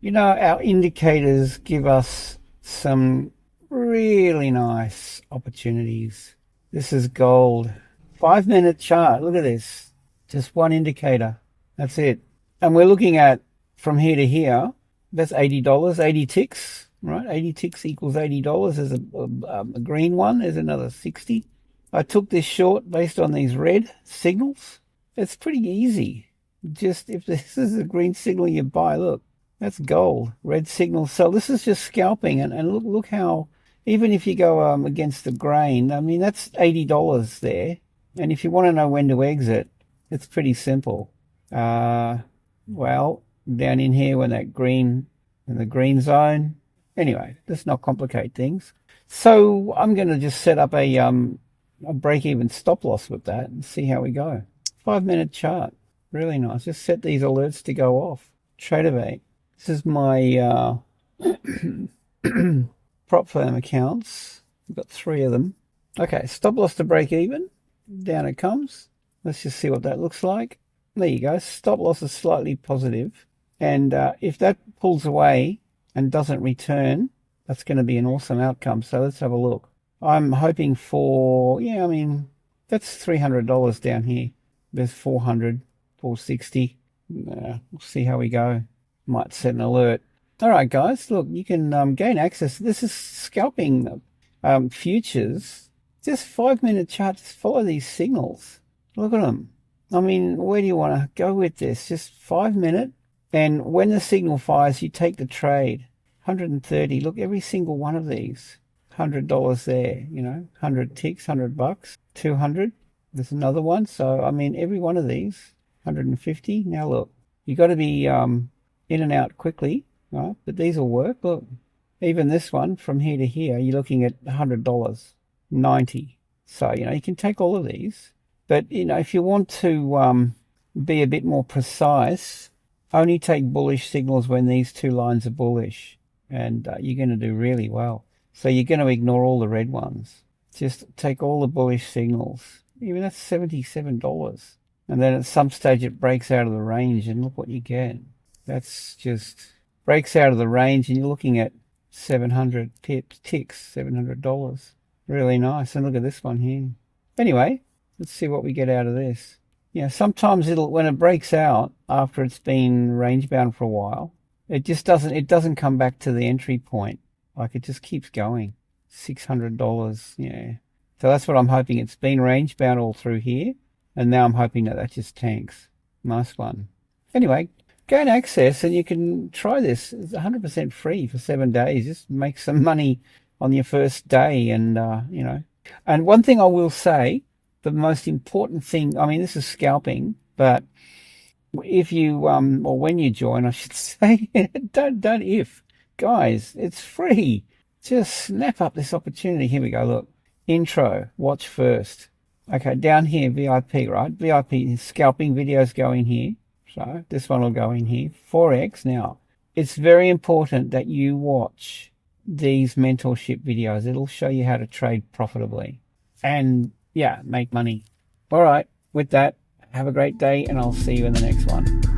You know, our indicators give us some really nice opportunities. This is gold. 5 minute chart. Look at this. Just one indicator. That's it. And we're looking at from here to here. That's $80, 80 ticks, right? 80 ticks equals $80. There's a green one. There's another 60. I took this short based on these red signals. It's pretty easy. Just if this is a green signal you buy, look. That's gold, red signal. So this is just scalping, and look how, even if you go against the grain, I mean, that's $80 there. And if you want to know when to exit, it's pretty simple. Well, down in here when that green, in the green zone. Anyway, let's not complicate things. So I'm going to just set up a break-even stop loss with that and see how we go. 5 minute chart, really nice. Just set these alerts to go off. Tradeovate. This is my prop firm accounts. I've got 3 of them. Okay, stop loss to break even. Down it comes. Let's just see what that looks like. There you go. Stop loss is slightly positive. And if that pulls away and doesn't return, that's going to be an awesome outcome. So let's have a look. I'm hoping for, yeah, I mean, that's $300 down here. There's 400, 460. We'll see how we go. Might set an alert. All right, guys, look, you can gain access. This is scalping futures. Just 5 minute chart. Just follow these signals. Look at them. I mean, where do you want to go with this? Just 5 minute. And when the signal fires, you take the trade. 130. Look, every single one of these. $100 there, you know, 100 ticks, $100. 200. There's another one. So, I mean, every one of these. 150. Now, look, you got to be in and out quickly, right? But these will work. Look, even this one from here to here, you're looking at $100, 90. So, you know, you can take all of these. But, you know, if you want to be a bit more precise, only take bullish signals when these 2 lines are bullish. And you're going to do really well. So you're going to ignore all the red ones. Just take all the bullish signals. Even that's $77. And then at some stage it breaks out of the range, and look what you get. That's just breaks out of the range, and you're looking at 700 ticks, $700. Really nice. And look at this one here. Anyway, let's see what we get out of this. Yeah, sometimes when it breaks out after it's been range bound for a while, it doesn't come back to the entry point. Like, it just keeps going. $600. Yeah. So that's what I'm hoping. It's been range bound all through here, and now I'm hoping that just tanks. Nice one. Anyway, gain access and you can try this. It's 100% free for 7 days. Just make some money on your first day. And, you know, and one thing I will say, the most important thing, I mean, this is scalping, but if you, or when you join, I should say, don't if. Guys, it's free. Just snap up this opportunity. Here we go. Look, intro, watch first. Okay, down here, VIP, right? VIP scalping videos go in here. So this one will go in here. Forex. Now, it's very important that you watch these mentorship videos. It'll show you how to trade profitably and, yeah, make money. All right, with that, have a great day, and I'll see you in the next one.